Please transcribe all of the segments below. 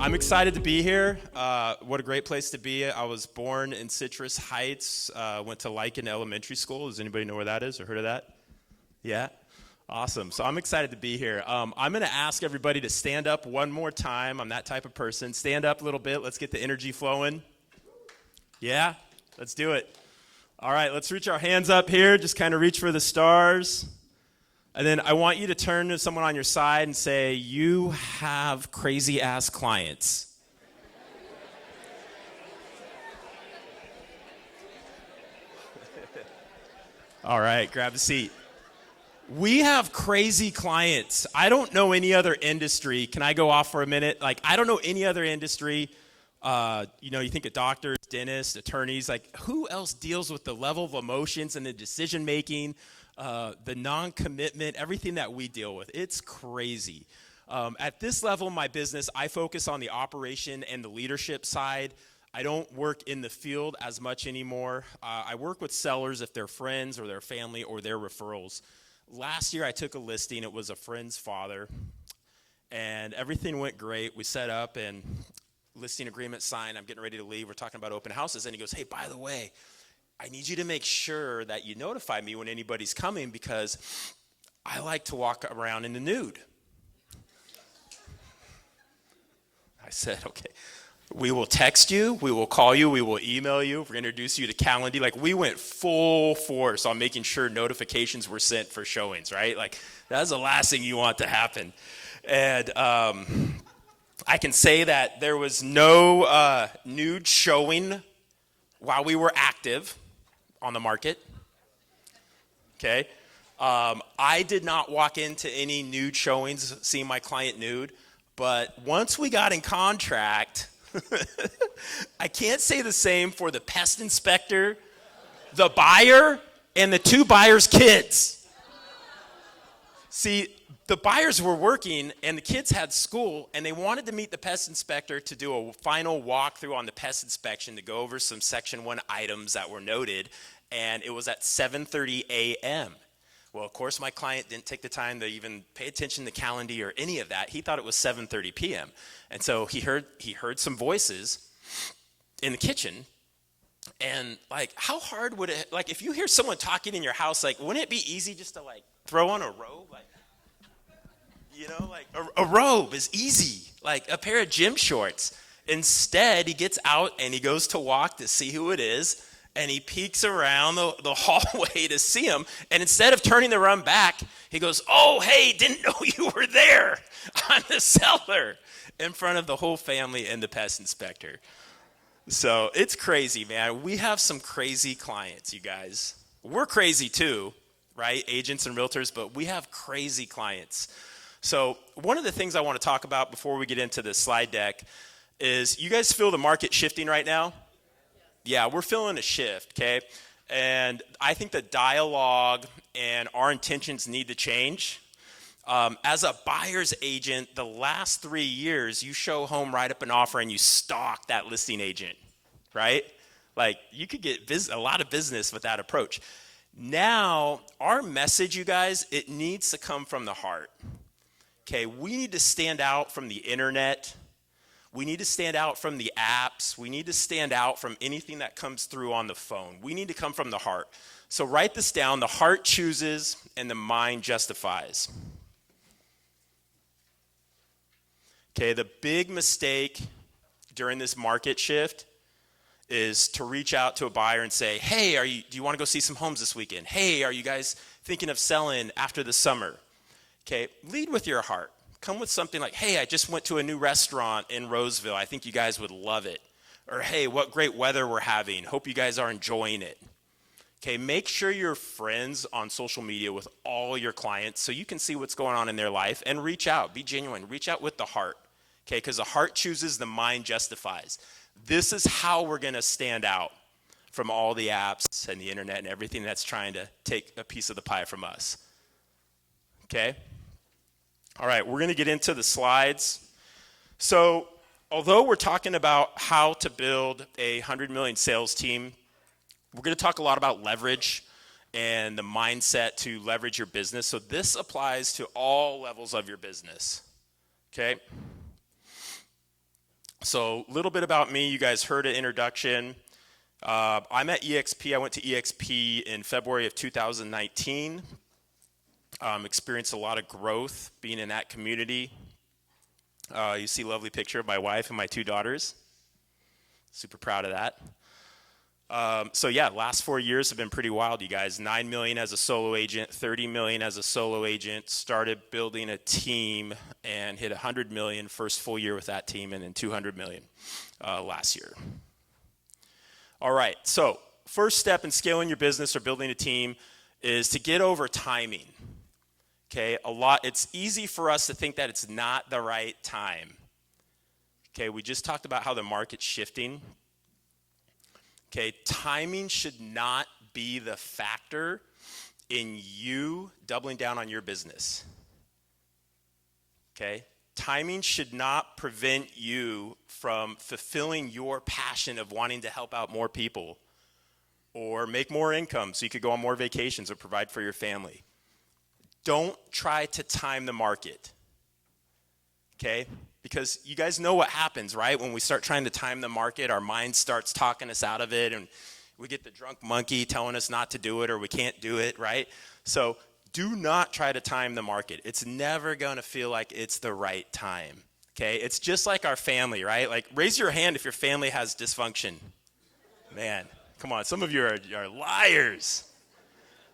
I'm excited to be here. What a great place to be. I was born in Citrus Heights, went to Lycan Elementary School. Does anybody know where that is or heard of that? Yeah? Awesome. So I'm excited to be here. I'm going to ask everybody to stand up one more time. I'm that type of person. Stand up a little bit. Let's get the energy flowing. Yeah? Let's do it. All right, let's reach our hands up here. Just kind of reach for the stars. And then I want you to turn to someone on your side and say, you have crazy-ass clients. All right, grab a seat. We have crazy clients. I don't know any other industry. Can I go off for a minute? I don't know any other industry. You think of doctors, dentists, attorneys. Who else deals with the level of emotions and the decision-making, the non-commitment, everything that we deal with? It's crazy. At this level in my business, I focus on the operation and the leadership side. I don't work in the field as much anymore. I work with sellers if they're friends or their family or their referrals. Last year, I took a listing. It was a friend's father, and everything went great. We set up and listing agreement signed. I'm getting ready to leave. We're talking about open houses, and he goes, hey, by the way, I need you to make sure that you notify me when anybody's coming because I like to walk around in the nude. I said, okay. We will text you, we will call you, we will email you, we're going to introduce you to Calendly. We went full force on making sure notifications were sent for showings, right? That's the last thing you want to happen. And I can say that there was no nude showing while we were active on the market, okay? I did not walk into any nude showings seeing my client nude, but once we got in contract, I can't say the same for the pest inspector, the buyer, and the two buyers' kids. See, the buyers were working and the kids had school and they wanted to meet the pest inspector to do a final walkthrough on the pest inspection to go over some section 1 items that were noted, and it was at 7:30 a.m. Well, of course, my client didn't take the time to even pay attention to Calendly or any of that. He thought it was 7:30 p.m. And so he heard some voices in the kitchen. And how hard would it, if you hear someone talking in your house, wouldn't it be easy just to throw on a robe? A robe is easy, a pair of gym shorts. Instead, he gets out and he goes to walk to see who it is. And he peeks around the hallway to see him. And instead of turning to run back, he goes, oh, hey, didn't know you were there. I'm the seller, in front of the whole family and the pest inspector. So it's crazy, man. We have some crazy clients, you guys. We're crazy too, right? Agents and realtors, but we have crazy clients. So one of the things I want to talk about before we get into the slide deck is, you guys feel the market shifting right now? Yeah, we're feeling a shift, okay? And I think the dialogue and our intentions need to change. As a buyer's agent, the last 3 years, you show home, write up an offer, and you stalk that listing agent, right? You could get a lot of business with that approach. Now, our message, you guys, it needs to come from the heart, okay? We need to stand out from the internet. We need to stand out from the apps. We need to stand out from anything that comes through on the phone. We need to come from the heart. So write this down. The heart chooses and the mind justifies. Okay, the big mistake during this market shift is to reach out to a buyer and say, hey, do you want to go see some homes this weekend? Hey, are you guys thinking of selling after the summer? Okay, lead with your heart. Come with something like, hey, I just went to a new restaurant in Roseville. I think you guys would love it. Or, hey, what great weather we're having. Hope you guys are enjoying it. Okay, make sure you're friends on social media with all your clients so you can see what's going on in their life, and reach out. Be genuine. Reach out with the heart. Okay, because the heart chooses, the mind justifies. This is how we're going to stand out from all the apps and the internet and everything that's trying to take a piece of the pie from us. Okay? All right, we're going to get into the slides. So, although we're talking about how to build a 100 million sales team, we're going to talk a lot about leverage and the mindset to leverage your business. So this applies to all levels of your business, okay? So a little bit about me. You guys heard an introduction. I'm at EXP. I went to EXP in February of 2019. Experienced a lot of growth being in that community. You see a lovely picture of my wife and my 2 daughters. Super proud of that. So yeah, last 4 years have been pretty wild, you guys. 9 million as a solo agent, 30 million as a solo agent. Started building a team and hit 100 million first full year with that team, and then 200 million last year. All right, so first step in scaling your business or building a team is to get over timing. Okay, it's easy for us to think that it's not the right time. Okay, we just talked about how the market's shifting. Okay, timing should not be the factor in you doubling down on your business. Okay, timing should not prevent you from fulfilling your passion of wanting to help out more people or make more income so you could go on more vacations or provide for your family. Don't try to time the market, okay? Because you guys know what happens, right? When we start trying to time the market, our mind starts talking us out of it, and we get the drunk monkey telling us not to do it or we can't do it, right? So do not try to time the market. It's never going to feel like it's the right time, okay? It's just like our family, right? Like, raise your hand if your family has dysfunction. Man, come on, some of you are liars,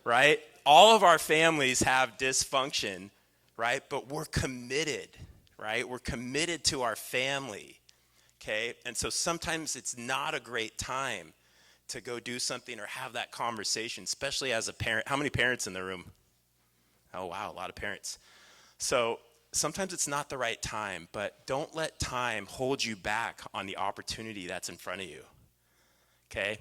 right? All of our families have dysfunction, right? But we're committed, right? We're committed to our family, okay? And so sometimes it's not a great time to go do something or have that conversation, especially as a parent. How many parents in the room? Oh, wow, a lot of parents. So sometimes it's not the right time, but don't let time hold you back on the opportunity that's in front of you, okay?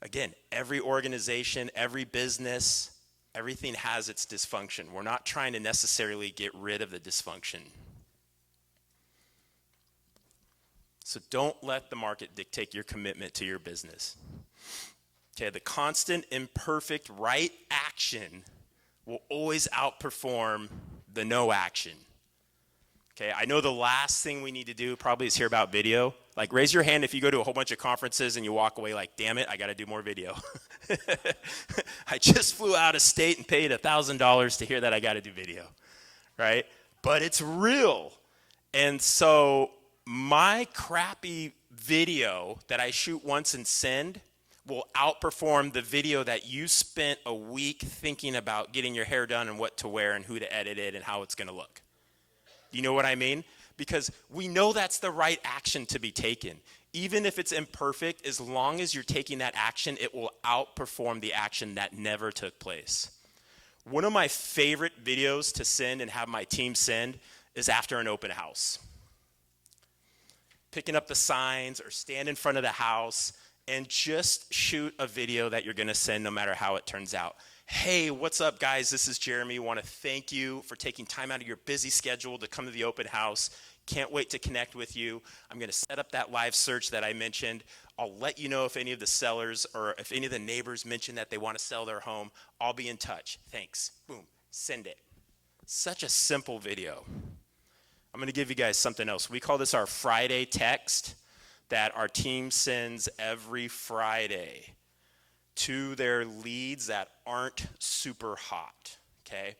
Again, every organization, every business, everything has its dysfunction. We're not trying to necessarily get rid of the dysfunction. So don't let the market dictate your commitment to your business. Okay, the constant, imperfect, right action will always outperform the no action. Okay, I know the last thing we need to do probably is hear about video. Like, raise your hand if you go to a whole bunch of conferences and you walk away like, damn it, I got to do more video. I just flew out of state and paid $1,000 to hear that I got to do video, right? But it's real. And so my crappy video that I shoot once and send will outperform the video that you spent a week thinking about getting your hair done and what to wear and who to edit it and how it's going to look. You know what I mean? Because we know that's the right action to be taken. Even if it's imperfect, as long as you're taking that action, it will outperform the action that never took place. One of my favorite videos to send and have my team send is after an open house. Picking up the signs or stand in front of the house and just shoot a video that you're going to send no matter how it turns out. Hey, what's up, guys? This is Jeremy. I want to thank you for taking time out of your busy schedule to come to the open house. Can't wait to connect with you. I'm going to set up that live search that I mentioned. I'll let you know if any of the sellers or if any of the neighbors mention that they want to sell their home. I'll be in touch. Thanks. Boom. Send it. Such a simple video. I'm going to give you guys something else. We call this our Friday text that our team sends every Friday to their leads that aren't super hot, okay?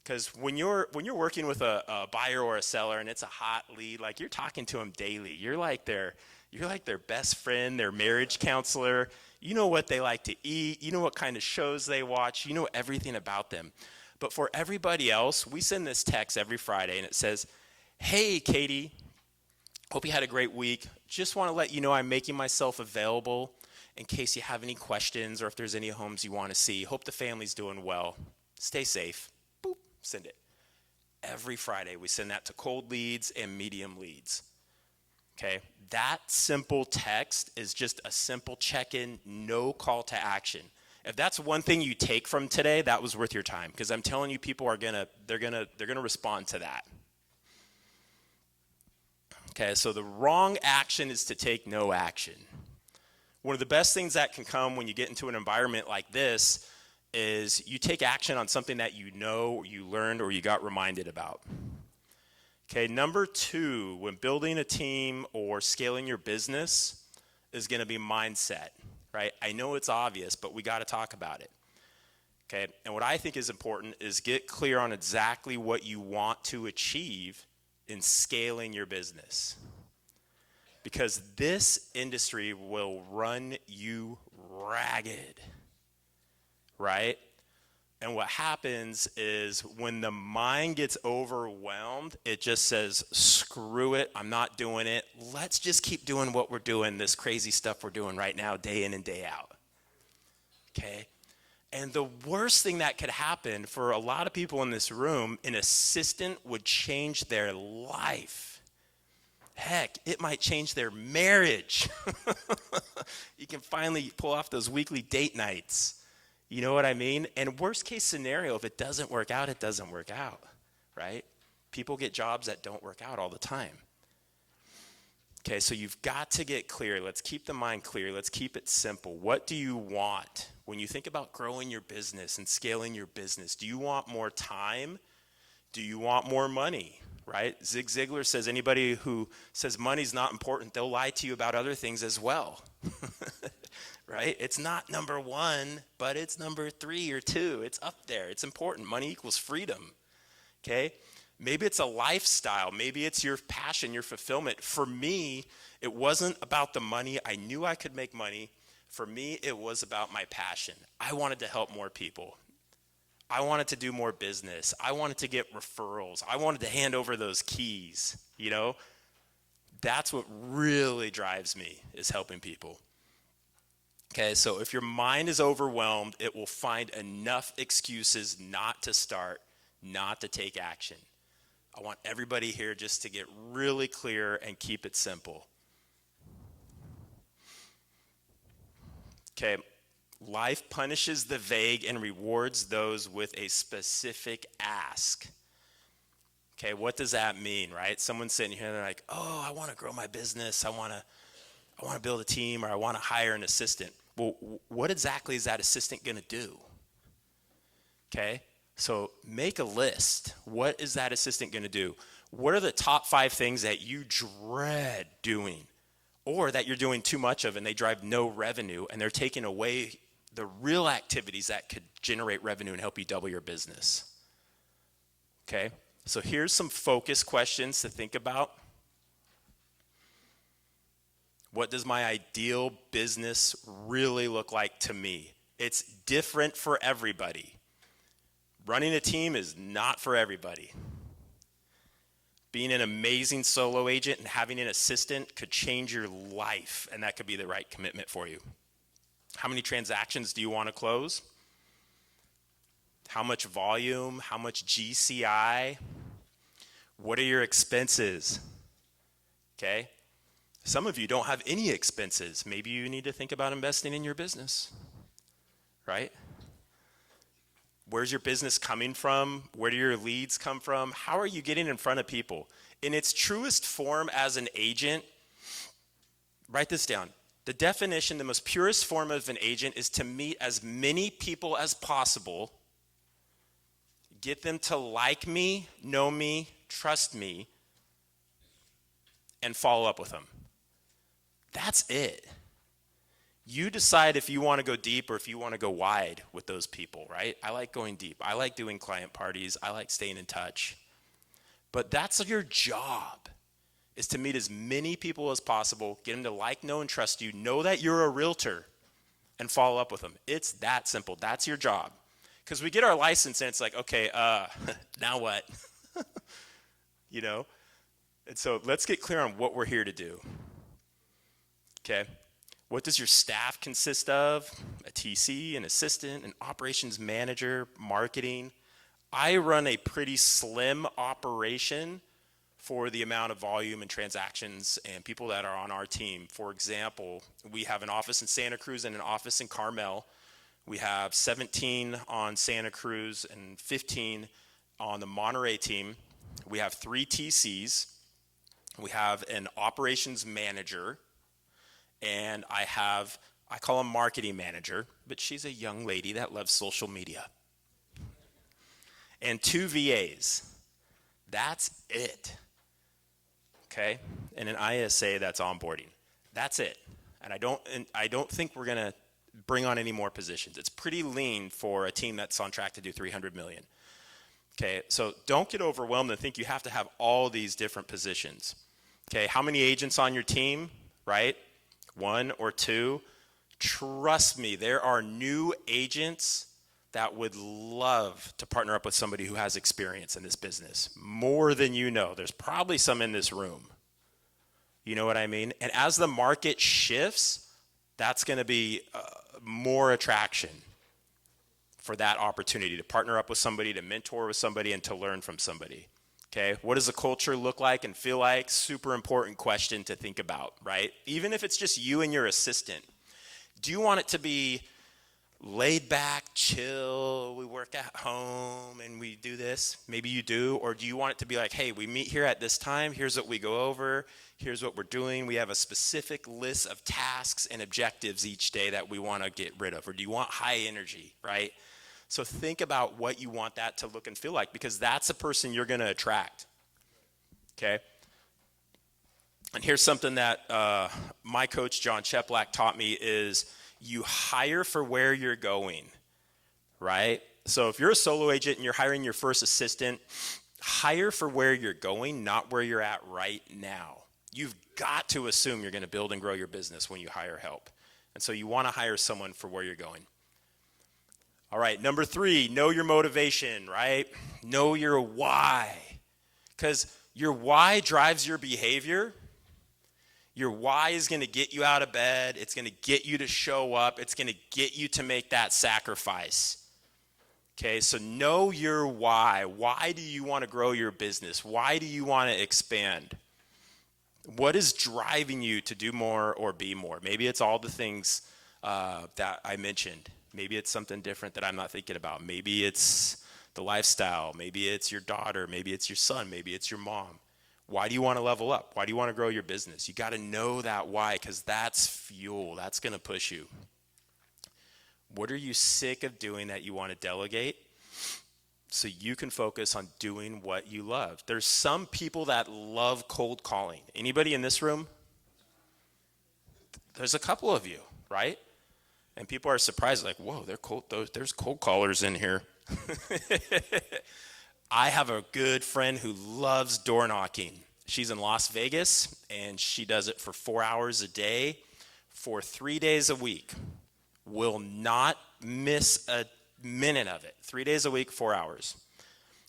Because when you're working with a buyer or a seller and it's a hot lead, like, you're talking to them daily. You're like their best friend, their marriage counselor. You know what they like to eat. You know what kind of shows they watch. You know everything about them. But for everybody else, we send this text every Friday and it says, hey, Katie, hope you had a great week. Just want to let you know I'm making myself available in case you have any questions or if there's any homes you want to see. Hope the family's doing well. Stay safe. Boop, send it. Every Friday, we send that to cold leads and medium leads. Okay, that simple text is just a simple check-in, no call to action. If that's one thing you take from today, that was worth your time, because I'm telling you, people are gonna respond to that. Okay, so the wrong action is to take no action. One of the best things that can come when you get into an environment like this is you take action on something that you know, or you learned, or you got reminded about. Okay, number two, when building a team or scaling your business is going to be mindset, right? I know it's obvious, but we got to talk about it. Okay, and what I think is important is get clear on exactly what you want to achieve in scaling your business. Because this industry will run you ragged, right? And what happens is when the mind gets overwhelmed, it just says, screw it, I'm not doing it. Let's just keep doing what we're doing, this crazy stuff we're doing right now, day in and day out. Okay? And the worst thing that could happen for a lot of people in this room, an assistant would change their life. Heck, it might change their marriage. You can finally pull off those weekly date nights. You know what I mean? And worst case scenario, if it doesn't work out, it doesn't work out, right? People get jobs that don't work out all the time. Okay, so you've got to get clear. Let's keep the mind clear. Let's keep it simple. What do you want? When you think about growing your business and scaling your business, do you want more time? Do you want more money, right? Zig Ziglar says anybody who says money's not important, they'll lie to you about other things as well. Right? It's not number one, but it's number 3 or 2. It's up there. It's important. Money equals freedom. Okay? Maybe it's a lifestyle. Maybe it's your passion, your fulfillment. For me, it wasn't about the money. I knew I could make money. For me, it was about my passion. I wanted to help more people. I wanted to do more business. I wanted to get referrals. I wanted to hand over those keys, you know? That's what really drives me, is helping people. Okay, so if your mind is overwhelmed, it will find enough excuses not to start, not to take action. I want everybody here just to get really clear and keep it simple. Okay, life punishes the vague and rewards those with a specific ask. Okay, what does that mean, right? Someone's sitting here and they're like, oh, I want to grow my business. I want to build a team, or I want to hire an assistant. Well, what exactly is that assistant going to do? Okay, so make a list. What is that assistant going to do? What are the top 5 things that you dread doing, or that you're doing too much of and they drive no revenue, and they're taking away the real activities that could generate revenue and help you double your business? Okay, so here's some focus questions to think about. What does my ideal business really look like to me? It's different for everybody. Running a team is not for everybody. Being an amazing solo agent and having an assistant could change your life, and that could be the right commitment for you. How many transactions do you want to close? How much volume? How much GCI? What are your expenses? Okay? Some of you don't have any expenses. Maybe you need to think about investing in your business, right? Where's your business coming from? Where do your leads come from? How are you getting in front of people? In its truest form as an agent, write this down. The definition, the most purest form of an agent is to meet as many people as possible, get them to like me, know me, trust me, and follow up with them. That's it. You decide if you want to go deep or if you want to go wide with those people, right? I like going deep. I like doing client parties. I like staying in touch. But that's your job, is to meet as many people as possible, get them to like, know, and trust you, know that you're a realtor, and follow up with them. It's that simple. That's your job. Because we get our license and it's like, okay, now what? You know? And so let's get clear on what we're here to do. Okay, what does your staff consist of? A TC, an assistant, an operations manager, marketing. I run a pretty slim operation for the amount of volume and transactions and people that are on our team. For example, we have an office in Santa Cruz and an office in Carmel. We have 17 on Santa Cruz and 15 on the Monterey team. We have 3 TCs. We have an operations manager. And I call him marketing manager, but she's a young lady that loves social media. And 2 VAs. That's it. okay? And an ISA, that's onboarding. That's it. And I don't think we're gonna bring on any more positions. It's pretty lean for a team that's on track to do 300 million. Okay, so don't get overwhelmed and think you have to have all these different positions. Okay, how many agents on your team, right? 1 or 2. Trust me, there are new agents that would love to partner up with somebody who has experience in this business, more than you know. There's probably some in this room. You know what I mean? And as the market shifts, that's going to be more attraction for that opportunity to partner up with somebody, to mentor with somebody, and to learn from somebody. Okay, what does the culture look like and feel like? Super important question to think about, right? Even if it's just you and your assistant. Do you want it to be laid back, chill, we work at home and we do this? Maybe you do. Or do you want it to be like, hey, we meet here at this time, here's what we go over, here's what we're doing, we have a specific list of tasks and objectives each day that we want to get rid of? Or do you want high energy, right? So think about what you want that to look and feel like, because that's the person you're going to attract, okay? And here's something that my coach, John Cheplack, taught me is you hire for where you're going, right? So if you're a solo agent and you're hiring your first assistant, hire for where you're going, not where you're at right now. You've got to assume you're going to build and grow your business when you hire help. And so you want to hire someone for where you're going. All right, number 3, know your motivation, right? Know your why. Because your why drives your behavior. Your why is going to get you out of bed. It's going to get you to show up. It's going to get you to make that sacrifice. Okay, so know your why. Why do you want to grow your business? Why do you want to expand? What is driving you to do more or be more? Maybe it's all the things that I mentioned. Maybe it's something different that I'm not thinking about. Maybe it's the lifestyle. Maybe it's your daughter. Maybe it's your son. Maybe it's your mom. Why do you want to level up? Why do you want to grow your business? You got to know that why, because that's fuel. That's going to push you. What are you sick of doing that you want to delegate so you can focus on doing what you love? There's some people that love cold calling. Anybody in this room? There's a couple of you, right? And people are surprised, like, whoa, there's cold callers in here. I have a good friend who loves door knocking. She's in Las Vegas, and she does it for 4 hours a day for 3 days a week. Will not miss a minute of it. 3 days a week, 4 hours.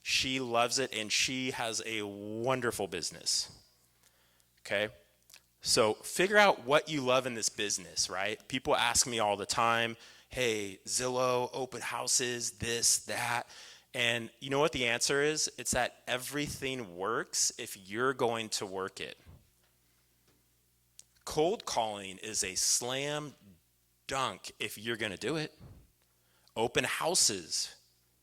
She loves it, and she has a wonderful business. Okay? So figure out what you love in this business, right? People ask me all the time, hey, Zillow, open houses, this, that. And you know what the answer is? It's that everything works if you're going to work it. Cold calling is a slam dunk if you're going to do it. Open houses.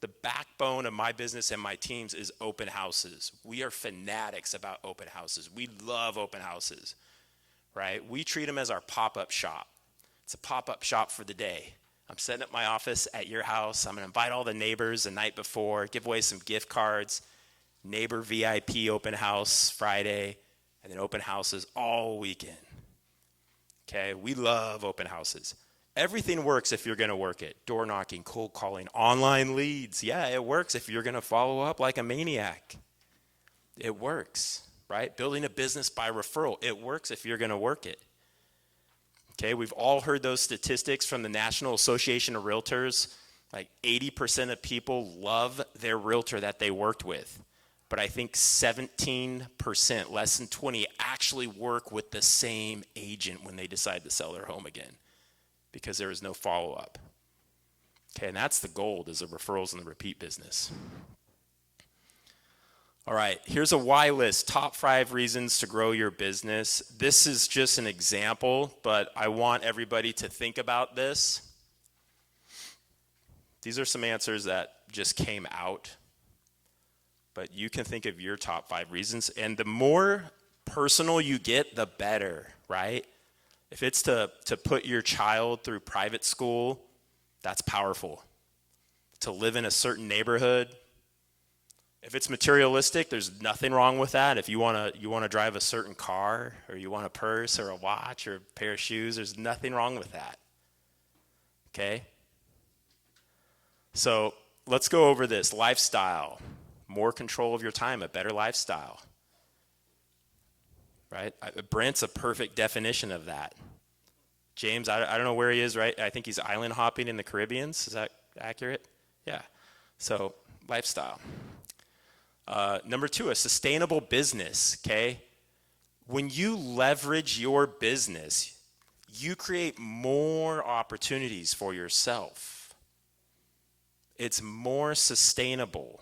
The backbone of my business and my teams is open houses. We are fanatics about open houses. We love open houses. Right? We treat them as our pop-up shop. It's a pop-up shop for the day. I'm setting up my office at your house. I'm going to invite all the neighbors the night before, give away some gift cards, neighbor VIP open house Friday, and then open houses all weekend. Okay? We love open houses. Everything works if you're going to work it. Door knocking, cold calling, online leads. Yeah, it works if you're going to follow up like a maniac. It works. Right? Building a business by referral. It works if you're going to work it. Okay, we've all heard those statistics from the National Association of Realtors. Like 80% of people love their realtor that they worked with. But I think 17%, less than 20, actually work with the same agent when they decide to sell their home again because there is no follow-up. Okay, and that's the gold, is the referrals and the repeat business. All right, here's a why list, top 5 reasons to grow your business. This is just an example, but I want everybody to think about this. These are some answers that just came out, but you can think of your top 5 reasons. And the more personal you get, the better, right? If it's to put your child through private school, that's powerful. To live in a certain neighborhood, If it's materialistic, there's nothing wrong with that. If you want to drive a certain car, or you want a purse or a watch or a pair of shoes, there's nothing wrong with that. Okay? So let's go over this. Lifestyle. More control of your time, a better lifestyle. Right? Brent's a perfect definition of that. James, I don't know where he is, right? I think he's island hopping in the Caribbean. Is that accurate? Yeah. So, lifestyle. Number 2, a sustainable business, okay? When you leverage your business, you create more opportunities for yourself. It's more sustainable.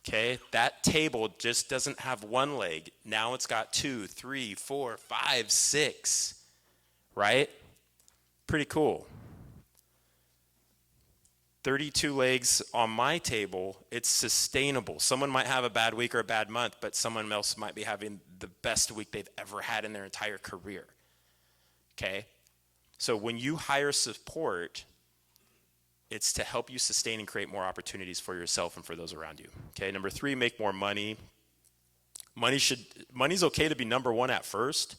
Okay, that table just doesn't have one leg. Now it's got 2, 3, 4, 5, 6, right? Pretty cool. 32 legs on my table, it's sustainable. Someone might have a bad week or a bad month, but someone else might be having the best week they've ever had in their entire career. Okay? So when you hire support, it's to help you sustain and create more opportunities for yourself and for those around you. Okay, number 3, make more money. Money's okay to be number 1 at first,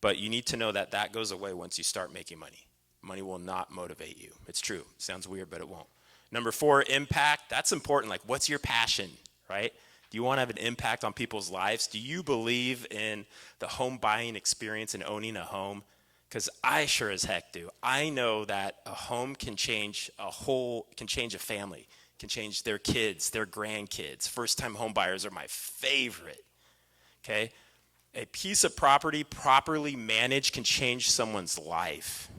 but you need to know that that goes away once you start making money. Money will not motivate you. It's true. It sounds weird, but it won't. Number 4, impact. That's important. Like, what's your passion, right? Do you want to have an impact on people's lives? Do you believe in the home buying experience and owning a home? Because I sure as heck do. I know that a home can change a family, can change their kids, their grandkids. First-time home buyers are my favorite, okay? A piece of property properly managed can change someone's life,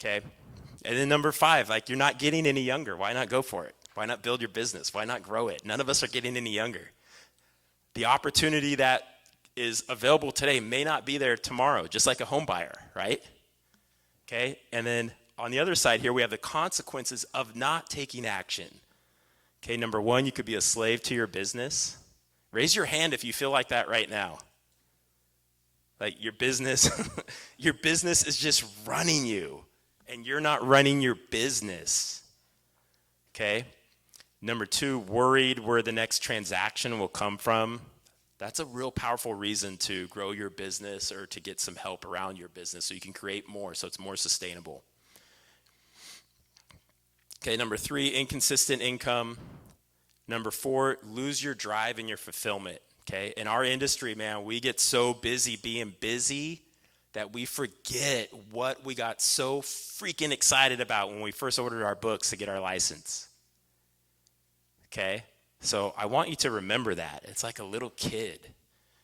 okay? And then number 5, like, you're not getting any younger. Why not go for it? Why not build your business? Why not grow it? None of us are getting any younger. The opportunity that is available today may not be there tomorrow, just like a home buyer, right? Okay, and then on the other side here, we have the consequences of not taking action. Okay, number 1, you could be a slave to your business. Raise your hand if you feel like that right now. Like your business, your business is just running you, and you're not running your business. Okay, number 2, worried where the next transaction will come from. That's a real powerful reason to grow your business or to get some help around your business so you can create more, so it's more sustainable. Okay, number 3, inconsistent income. Number 4, lose your drive and your fulfillment. Okay, in our industry, man, we get so busy being busy that we forget what we got so freaking excited about when we first ordered our books to get our license. Okay? So I want you to remember that. It's like a little kid.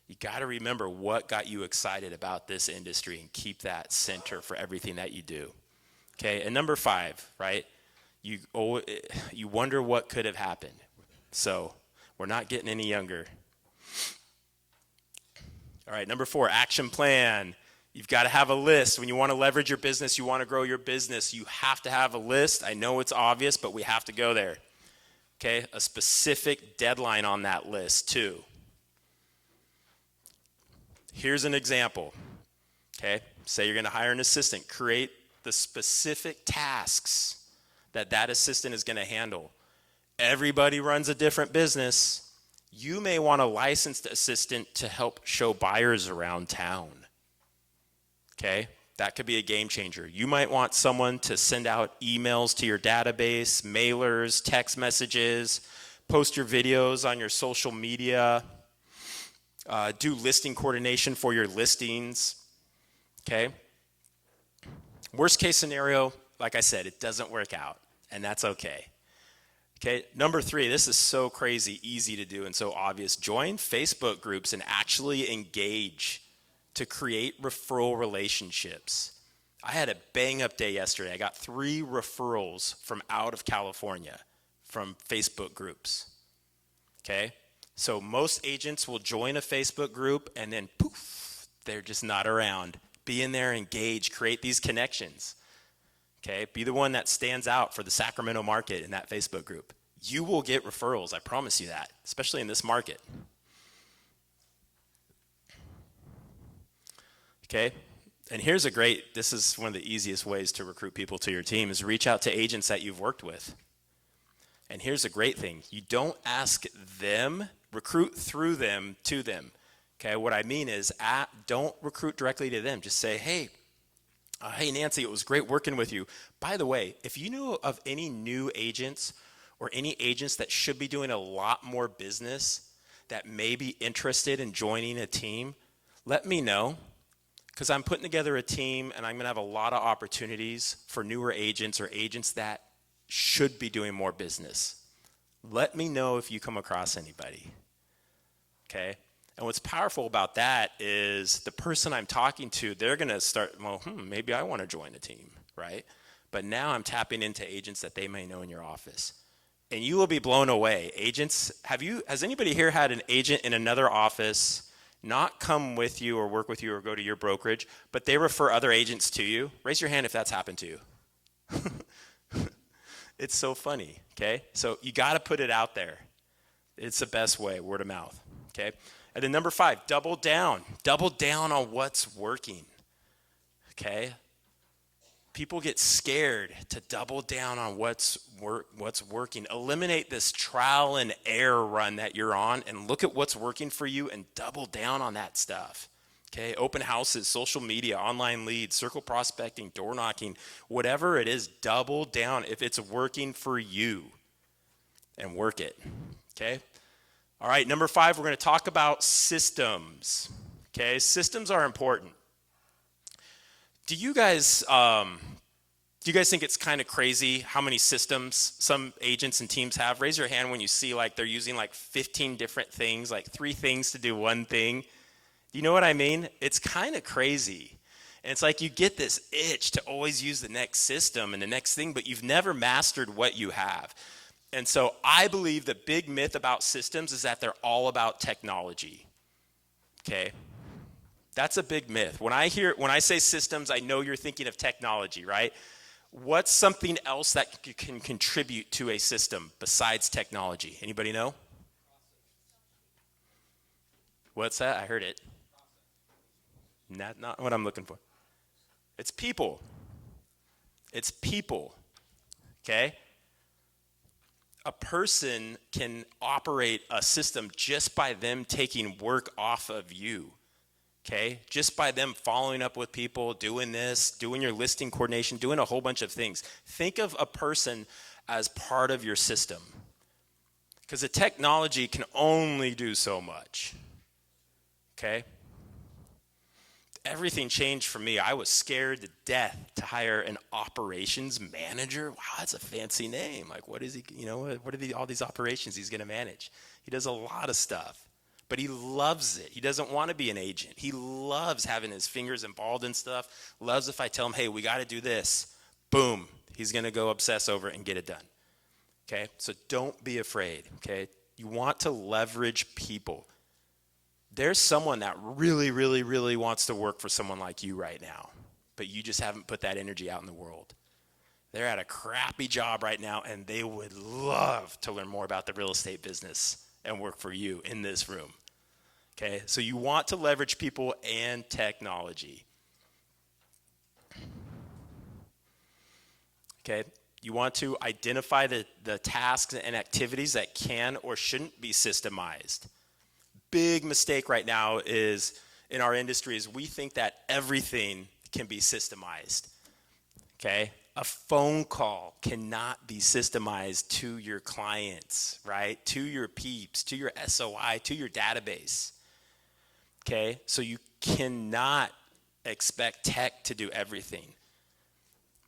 You got to remember what got you excited about this industry and keep that center for everything that you do. Okay, and number 5, right? You wonder what could have happened. So we're not getting any younger. All right, number 4, action plan. You've got to have a list. When you want to leverage your business, you want to grow your business, you have to have a list. I know it's obvious, but we have to go there. Okay, a specific deadline on that list too. Here's an example. Okay, say you're going to hire an assistant. Create the specific tasks that assistant is going to handle. Everybody runs a different business. You may want a licensed assistant to help show buyers around town. Okay, that could be a game changer. You might want someone to send out emails to your database, mailers, text messages, post your videos on your social media, do listing coordination for your listings, okay? Worst case scenario, like I said, it doesn't work out, and that's okay. Okay, number 3, this is so crazy, easy to do and so obvious. Join Facebook groups and actually engage to create referral relationships. I had a bang-up day yesterday. I got 3 referrals from out of California from Facebook groups, okay? So most agents will join a Facebook group and then poof, they're just not around. Be in there, engage, create these connections, okay? Be the one that stands out for the Sacramento market in that Facebook group. You will get referrals, I promise you that, especially in this market. Okay, and here's this is one of the easiest ways to recruit people to your team is reach out to agents that you've worked with. And here's a great thing. You don't ask them, recruit through them to them. Okay, what I mean is don't recruit directly to them. Just say, hey, hey, Nancy, it was great working with you. By the way, if you know of any new agents or any agents that should be doing a lot more business that may be interested in joining a team, let me know, because I'm putting together a team and I'm going to have a lot of opportunities for newer agents or agents that should be doing more business. Let me know if you come across anybody, okay? And what's powerful about that is the person I'm talking to, they're going to start, well, maybe I want to join a team, right? But now I'm tapping into agents that they may know in your office. And you will be blown away. Agents, has anybody here had an agent in another office not come with you or work with you or go to your brokerage, but they refer other agents to you? Raise your hand if that's happened to you. It's so funny, okay? So you got to put it out there. It's the best way, word of mouth, okay? And then number 5, double down. Double down on what's working, okay? People get scared to double down on what's working. Eliminate this trial and error run that you're on and look at what's working for you and double down on that stuff. Okay, open houses, social media, online leads, circle prospecting, door knocking, whatever it is, double down if it's working for you and work it. Okay? All right, number 5, we're going to talk about systems. Okay, systems are important. Do you guys think it's kind of crazy how many systems some agents and teams have? Raise your hand when you see like they're using like 15 different things, like 3 things to do one thing. You know what I mean? It's kind of crazy. And it's like you get this itch to always use the next system and the next thing, but you've never mastered what you have. And so I believe the big myth about systems is that they're all about technology. Okay? That's a big myth. When I say systems, I know you're thinking of technology, right? What's something else that can contribute to a system besides technology? Anybody know? What's that? I heard it. Not what I'm looking for. It's people. It's people. Okay? A person can operate a system just by them taking work off of you. Okay? Just by them following up with people, doing this, doing your listing coordination, doing a whole bunch of things. Think of a person as part of your system. Because the technology can only do so much. Okay? Everything changed for me. I was scared to death to hire an operations manager. Wow, that's a fancy name. Like, what is he, what are all these operations he's going to manage? He does a lot of stuff, but he loves it. He doesn't want to be an agent. He loves having his fingers involved in stuff, loves if I tell him, hey, we got to do this. Boom, he's going to go obsess over it and get it done. Okay, so don't be afraid, okay? You want to leverage people. There's someone that really, really, really wants to work for someone like you right now, but you just haven't put that energy out in the world. They're at a crappy job right now, and they would love to learn more about the real estate business and work for you in this room. Okay, so you want to leverage people and technology. Okay, you want to identify the tasks and activities that can or shouldn't be systemized. Big mistake right now is in our industry is we think that everything can be systemized. Okay? A phone call cannot be systemized to your clients, right? To your peeps, to your SOI, to your database. Okay? So you cannot expect tech to do everything.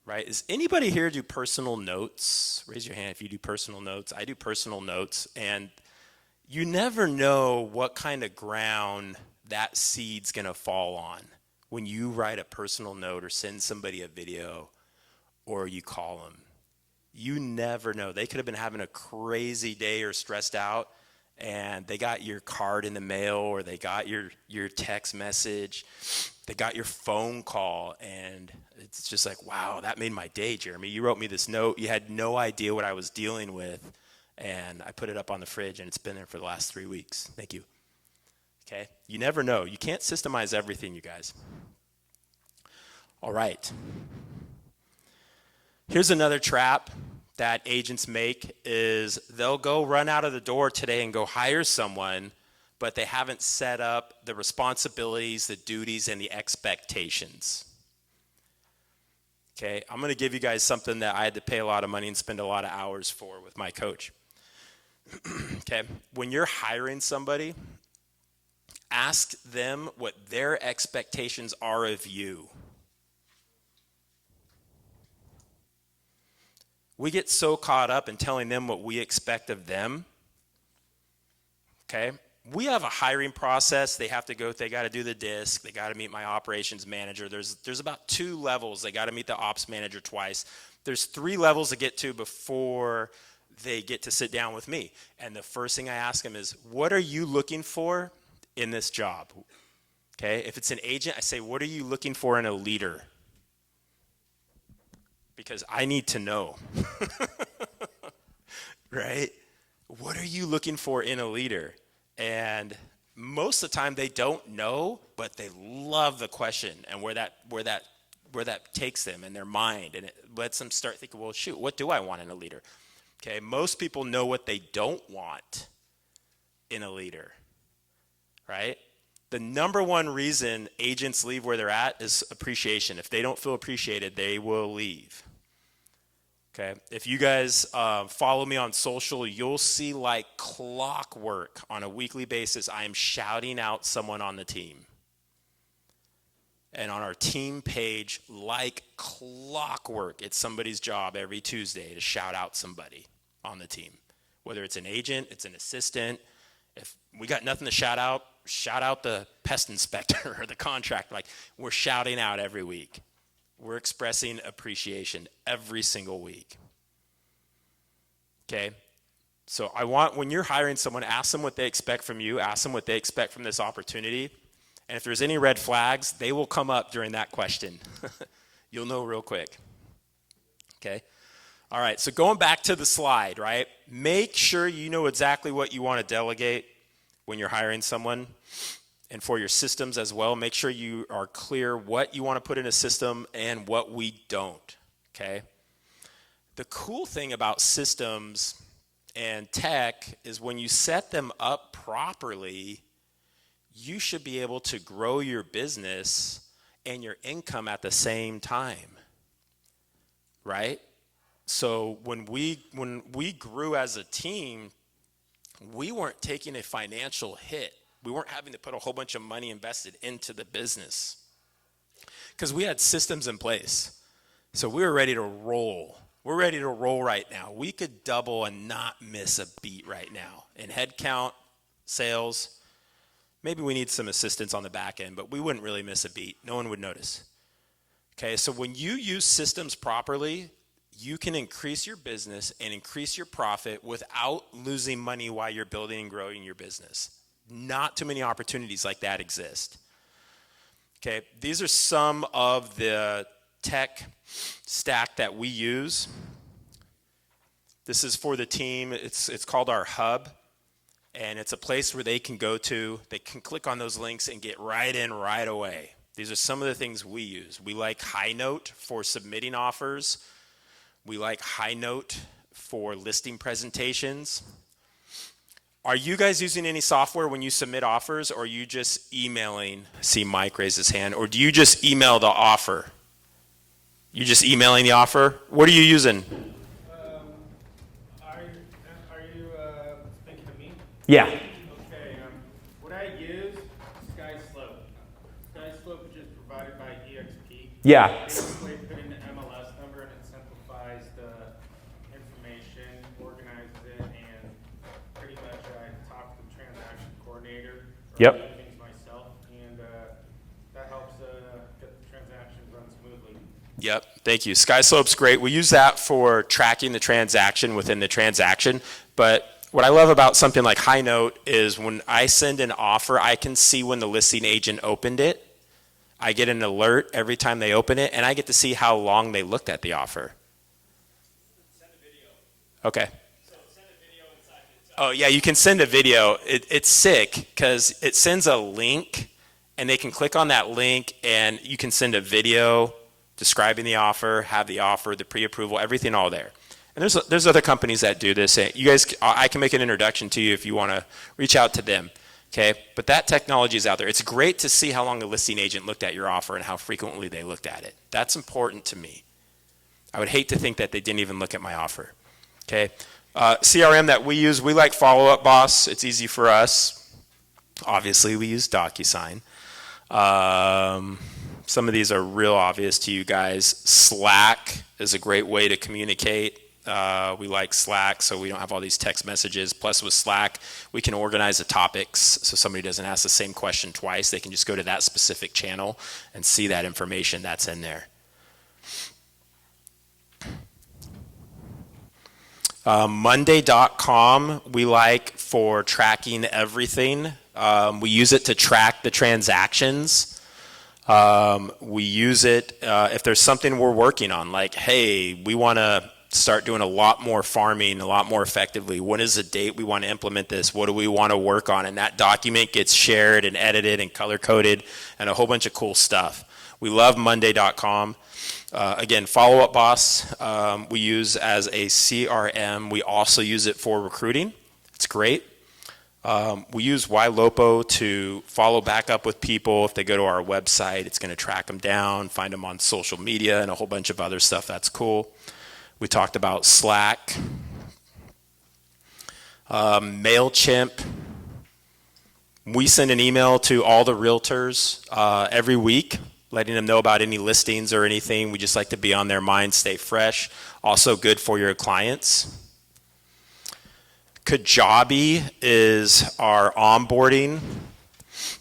Right? Does anybody here do personal notes? Raise your hand if you do personal notes. I do personal notes, and you never know what kind of ground that seed's going to fall on when you write a personal note or send somebody a video or you call them. You never know. They could have been having a crazy day or stressed out, and they got your card in the mail or they got your text message. They got your phone call, and it's just like, wow, that made my day, Jeremy. You wrote me this note. You had no idea what I was dealing with. And I put it up on the fridge, and it's been there for the last 3 weeks. Thank you. Okay? You never know. You can't systemize everything, you guys. All right. Here's another trap. that agents make is they'll go run out of the door today and go hire someone, but they haven't set up the responsibilities, the duties, and the expectations. Okay, I'm going to give you guys something that I had to pay a lot of money and spend a lot of hours for with my coach. Okay, when you're hiring somebody, ask them what their expectations are of you. We get so caught up in telling them what we expect of them. Okay? We have a hiring process. They have to go, they got to do the disc. They got to meet my operations manager. There's about 2 levels. They got to meet the ops manager twice. There's 3 levels to get to before they get to sit down with me. And the first thing I ask them is, what are you looking for in this job? Okay? If it's an agent, I say, what are you looking for in a leader? Because I need to know, right? What are you looking for in a leader? And most of the time they don't know, but they love the question and where that takes them in their mind, and it lets them start thinking, well, shoot, what do I want in a leader? Okay, most people know what they don't want in a leader, right? The number one reason agents leave where they're at is appreciation. If they don't feel appreciated, they will leave. Okay, if you guys follow me on social, you'll see like clockwork on a weekly basis, I am shouting out someone on the team. And on our team page, like clockwork, it's somebody's job every Tuesday to shout out somebody on the team. Whether it's an agent, it's an assistant. If we got nothing to shout out the pest inspector or the contractor. Like, we're shouting out every week. We're expressing appreciation every single week. Okay? So I want, when you're hiring someone, ask them what they expect from you. Ask them what they expect from this opportunity. And if there's any red flags, they will come up during that question. You'll know real quick. Okay? All right, so going back to the slide, right? Make sure you know exactly what you want to delegate when you're hiring someone. And for your systems as well, make sure you are clear what you want to put in a system and what we don't, okay? The cool thing about systems and tech is when you set them up properly, you should be able to grow your business and your income at the same time, right? So when we grew as a team, we weren't taking a financial hit. We weren't having to put a whole bunch of money invested into the business because we had systems in place. So we were ready to roll. We're ready to roll right now. We could double and not miss a beat right now in headcount, sales. Maybe we need some assistance on the back end, but we wouldn't really miss a beat. No one would notice. Okay, so when you use systems properly, you can increase your business and increase your profit without losing money while you're building and growing your business. Not too many opportunities like that exist. Okay, these are some of the tech stack that we use. This is for the team. It's called our hub, and it's a place where they can go to. They can click on those links and get right in right away. These are some of the things we use. We like HighNote for submitting offers. We like HighNote for listing presentations. Are you guys using any software when you submit offers, or are you just emailing? I see Mike raise his hand. Or do you just email the offer? You just emailing the offer? What are you using? Are you thinking of me? Yeah. Okay. What I use is SkySlope. SkySlope is just provided by EXP. Yeah. Basically, put in the MLS number and it simplifies the information, organizes it, and pretty much I talk to the transaction coordinator. Yep. Do things myself, and that helps get the transaction run smoothly. Yep, thank you. SkySlope's great. We use that for tracking the transaction within the transaction. But what I love about something like HighNote is when I send an offer, I can see when the listing agent opened it. I get an alert every time they open it, and I get to see how long they looked at the offer. Send a video. Okay. So send a video inside the Oh, yeah, you can send a video. It's sick because it sends a link, and they can click on that link, and you can send a video describing the offer, have the offer, the pre-approval, everything all there. And there's other companies that do this. You guys, I can make an introduction to you if you want to reach out to them. Okay, but that technology is out there. It's great to see how long the listing agent looked at your offer and how frequently they looked at it. That's important to me. I would hate to think that they didn't even look at my offer. Okay, CRM that we use, we like Follow Up Boss. It's easy for us. Obviously, we use DocuSign. Some of these are real obvious to you guys. Slack is a great way to communicate. We like Slack, so we don't have all these text messages. Plus, with Slack, we can organize the topics so somebody doesn't ask the same question twice. They can just go to that specific channel and see that information that's in there. Monday.com we like for tracking everything. We use it to track the transactions. We use it if there's something we're working on, like, hey, we want to start doing a lot more farming a lot more effectively. When is the date we want to implement this? What do we want to work on? And that document gets shared and edited and color-coded and a whole bunch of cool stuff. We love Monday.com. Again, Follow Up Boss we use as a CRM. We also use it for recruiting. It's great. We use YLOPO to follow back up with people. If they go to our website, it's going to track them down, find them on social media, and a whole bunch of other stuff. That's cool. We talked about Slack. MailChimp. We send an email to all the realtors every week, letting them know about any listings or anything. We just like to be on their mind, stay fresh. Also good for your clients. Kajabi is our onboarding.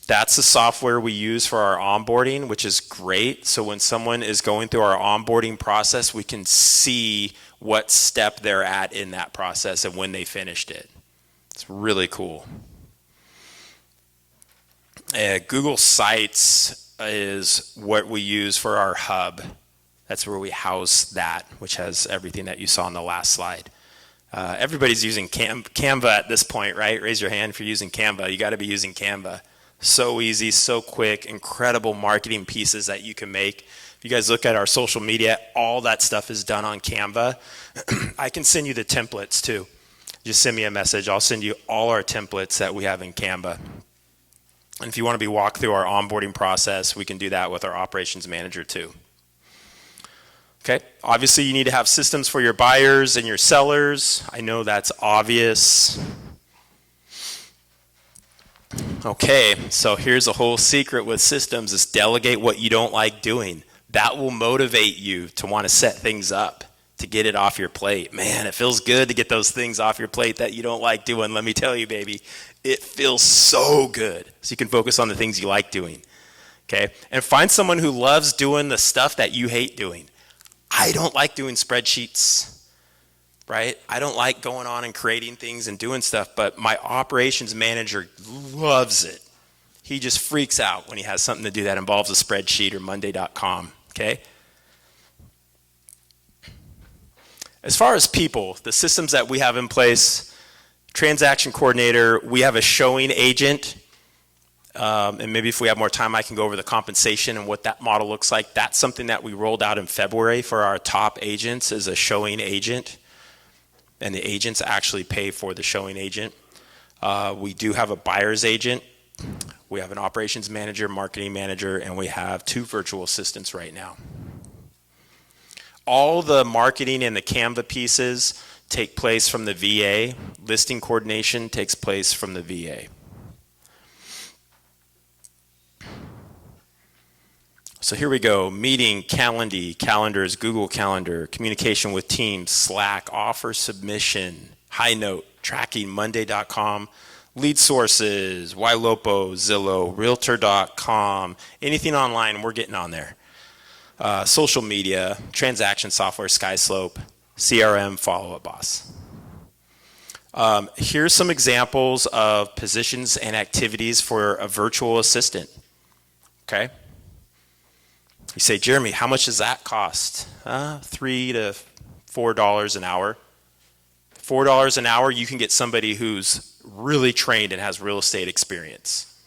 That's the software we use for our onboarding, which is great. So when someone is going through our onboarding process, we can see what step they're at in that process and when they finished it. It's really cool. Google Sites is what we use for our hub. That's where we house that, which has everything that you saw on the last slide. Everybody's using Canva at this point, right? Raise your hand if you're using Canva. You got to be using Canva. So easy, so quick, incredible marketing pieces that you can make. If you guys look at our social media, all that stuff is done on Canva. I can send you the templates too. Just send me a message. I'll send you all our templates that we have in Canva. And if you want to be walked through our onboarding process, we can do that with our operations manager too. Okay, obviously you need to have systems for your buyers and your sellers. I know that's obvious. Okay, so here's a whole secret with systems is delegate what you don't like doing. That will motivate you to want to set things up, to get it off your plate. Man, it feels good to get those things off your plate that you don't like doing. Let me tell you, baby, it feels so good. So you can focus on the things you like doing. Okay, and find someone who loves doing the stuff that you hate doing. I don't like doing spreadsheets, right? I don't like going on and creating things and doing stuff, but my operations manager loves it. He just freaks out when he has something to do that involves a spreadsheet or Monday.com, okay? As far as people, the systems that we have in place, transaction coordinator, we have a showing agent. And maybe if we have more time, I can go over the compensation and what that model looks like. That's something that we rolled out in February for our top agents as a showing agent. And the agents actually pay for the showing agent. We do have a buyer's agent. We have an operations manager, marketing manager, and we have 2 virtual assistants right now. All the marketing and the Canva pieces take place from the VA. Listing coordination takes place from the VA. So here we go, meeting, calendars, Google Calendar, communication with teams, Slack, offer submission, high note, tracking, Monday.com, lead sources, YLOPO, Zillow, Realtor.com, anything online, we're getting on there. Social media, transaction software, SkySlope, CRM, Follow Up Boss. Here's some examples of positions and activities for a virtual assistant, okay? You say, Jeremy, how much does that cost? $3 to $4 an hour. $4 an hour, you can get somebody who's really trained and has real estate experience.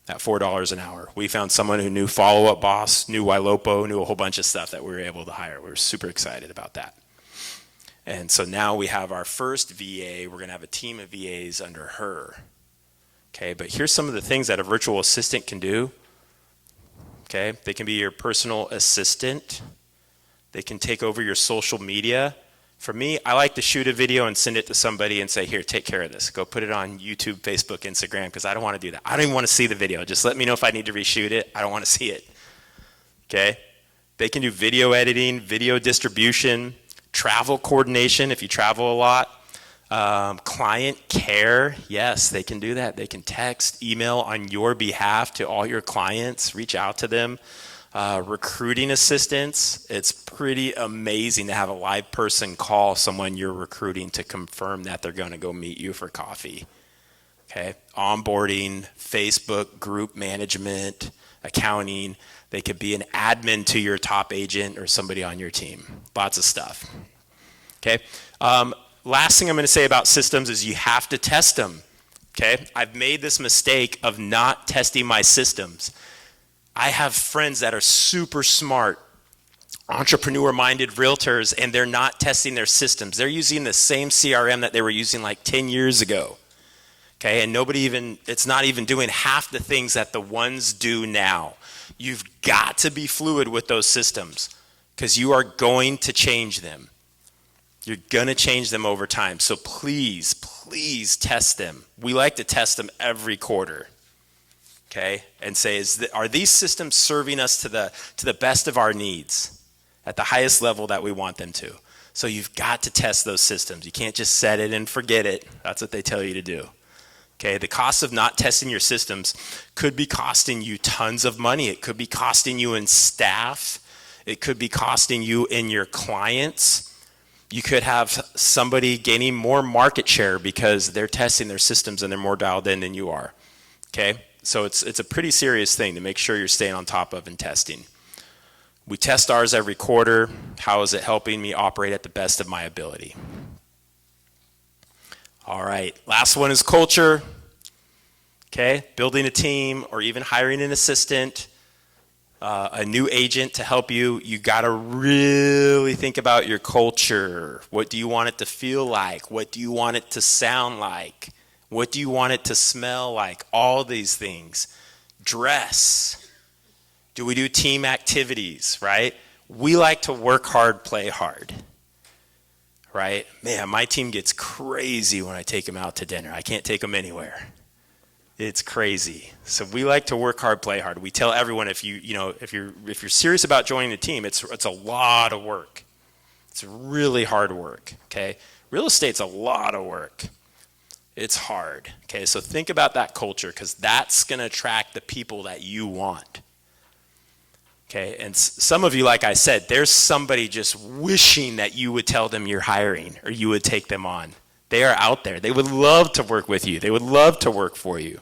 At $4 an hour. We found someone who knew Follow Up Boss, knew YLOPO, knew a whole bunch of stuff that we were able to hire. We were super excited about that. And so now we have our first VA. We're going to have a team of VAs under her. Okay, but here's some of the things that a virtual assistant can do. Okay, they can be your personal assistant. They can take over your social media. For me, I like to shoot a video and send it to somebody and say, here, take care of this. Go put it on YouTube, Facebook, Instagram, because I don't want to do that. I don't even want to see the video. Just let me know if I need to reshoot it. I don't want to see it. Okay? They can do video editing, video distribution, travel coordination if you travel a lot. Client care, yes, they can do that. They can text, email on your behalf to all your clients, reach out to them. Recruiting assistance, it's pretty amazing to have a live person call someone you're recruiting to confirm that they're going to go meet you for coffee. Okay, onboarding, Facebook group management, accounting. They could be an admin to your top agent or somebody on your team. Lots of stuff. Okay, last thing I'm going to say about systems is you have to test them. Okay, I've made this mistake of not testing my systems. I have friends that are super smart, entrepreneur-minded realtors, and they're not testing their systems. They're using the same CRM that they were using like 10 years ago. Okay, and it's not even doing half the things that the ones do now. You've got to be fluid with those systems because you are going to change them. You're going to change them over time. So please, please test them. We like to test them every quarter. Okay, and say, are these systems serving us to the best of our needs at the highest level that we want them to? So you've got to test those systems. You can't just set it and forget it. That's what they tell you to do. Okay, the cost of not testing your systems could be costing you tons of money. It could be costing you in staff. It could be costing you in your clients. You could have somebody gaining more market share because they're testing their systems and they're more dialed in than you are. Okay? So it's a pretty serious thing to make sure you're staying on top of and testing. We test ours every quarter. How is it helping me operate at the best of my ability? All right, last one is culture. Okay, building a team or even hiring an assistant, a new agent to help you. You got to really think about your culture. What do you want it to feel like? What do you want it to sound like? What do you want it to smell like? All these things. Dress. Do we do team activities, right? We like to work hard, play hard, right? Man, my team gets crazy when I take them out to dinner. I can't take them anywhere. It's crazy. So we like to work hard, play hard. We tell everyone if you're serious about joining the team, it's a lot of work. It's really hard work, okay? Real estate's a lot of work. It's hard. Okay, so think about that culture because that's going to attract the people that you want. Okay, and some of you, like I said, there's somebody just wishing that you would tell them you're hiring or you would take them on. They are out there. They would love to work with you. They would love to work for you.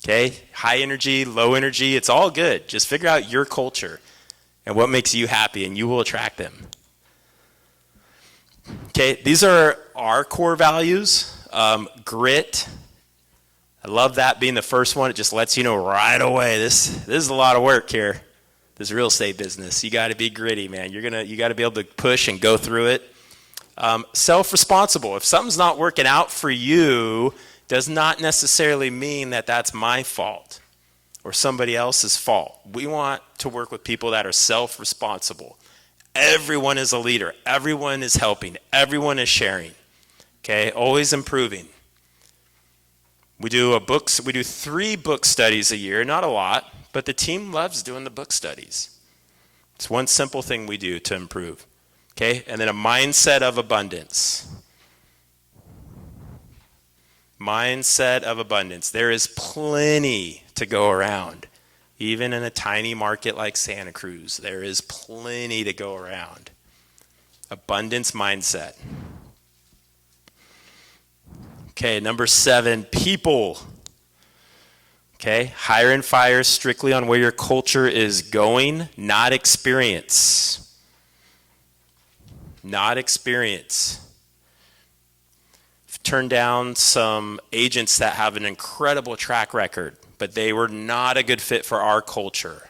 Okay, high energy, low energy, it's all good. Just figure out your culture and what makes you happy and you will attract them. Okay, these are our core values. Grit. I love that being the first one. It just lets you know right away this is a lot of work here. This real estate business. You got to be gritty, man. You got to be able to push and go through it. Self-responsible. If something's not working out for you, does not necessarily mean that that's my fault or somebody else's fault. We want to work with people that are self-responsible. Everyone is a leader. Everyone is helping. Everyone is sharing. Okay, always improving. We do 3 book studies a year, not a lot, but the team loves doing the book studies. It's one simple thing we do to improve. Okay, and then a mindset of abundance. Mindset of abundance. There is plenty to go around. Even in a tiny market like Santa Cruz, there is plenty to go around. Abundance mindset. Okay, number 7, people. Okay, hire and fire strictly on where your culture is going, not experience. Not experience. I've turned down some agents that have an incredible track record, but they were not a good fit for our culture.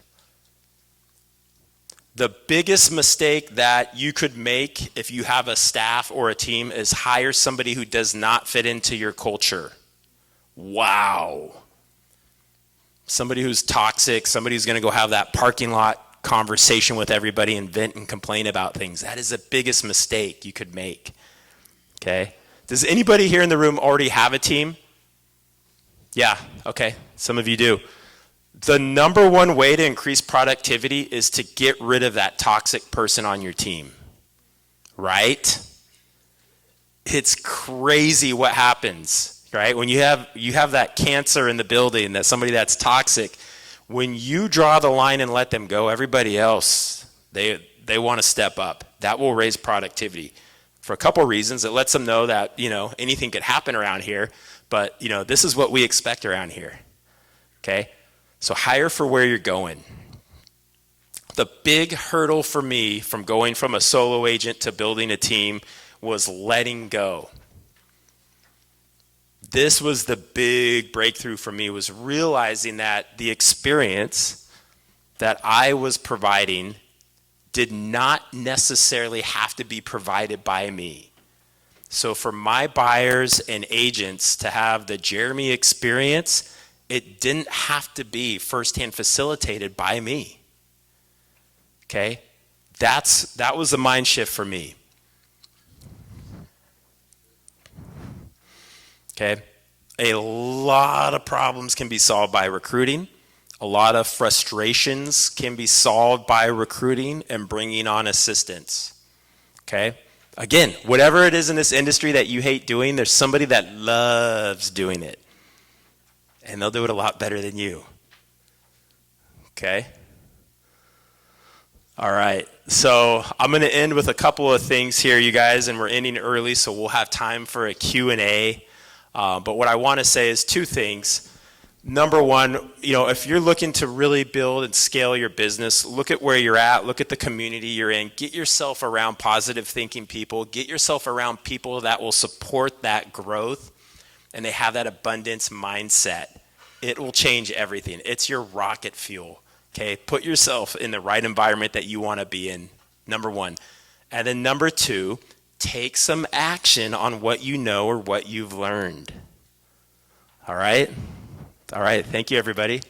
The biggest mistake that you could make if you have a staff or a team is hire somebody who does not fit into your culture. Wow. Somebody who's toxic, somebody who's going to go have that parking lot conversation with everybody and vent and complain about things. That is the biggest mistake you could make. Okay? Does anybody here in the room already have a team? Yeah, okay. Some of you do. The number one way to increase productivity is to get rid of that toxic person on your team. Right? It's crazy what happens, right? When you have that cancer in the building, that somebody that's toxic, when you draw the line and let them go, everybody else, they want to step up. That will raise productivity for a couple reasons. It lets them know that, anything could happen around here, but, this is what we expect around here. Okay? So hire for where you're going. The big hurdle for me from going from a solo agent to building a team was letting go. This was the big breakthrough for me, was realizing that the experience that I was providing did not necessarily have to be provided by me. So for my buyers and agents to have the Jeremy experience, it didn't have to be firsthand facilitated by me. Okay? That was a mind shift for me. Okay? A lot of problems can be solved by recruiting. A lot of frustrations can be solved by recruiting and bringing on assistants. Okay? Again, whatever it is in this industry that you hate doing, there's somebody that loves doing it. And they'll do it a lot better than you. Okay? All right. So I'm going to end with a couple of things here, you guys, and we're ending early, so we'll have time for a Q&A. But what I want to say is two things. Number one, if you're looking to really build and scale your business, look at where you're at, look at the community you're in, get yourself around positive thinking people, get yourself around people that will support that growth, and they have that abundance mindset. It will change everything. It's your rocket fuel. Okay, put yourself in the right environment that you want to be in, number one. And then number two, take some action on what you know or what you've learned. All right? All right, thank you, everybody.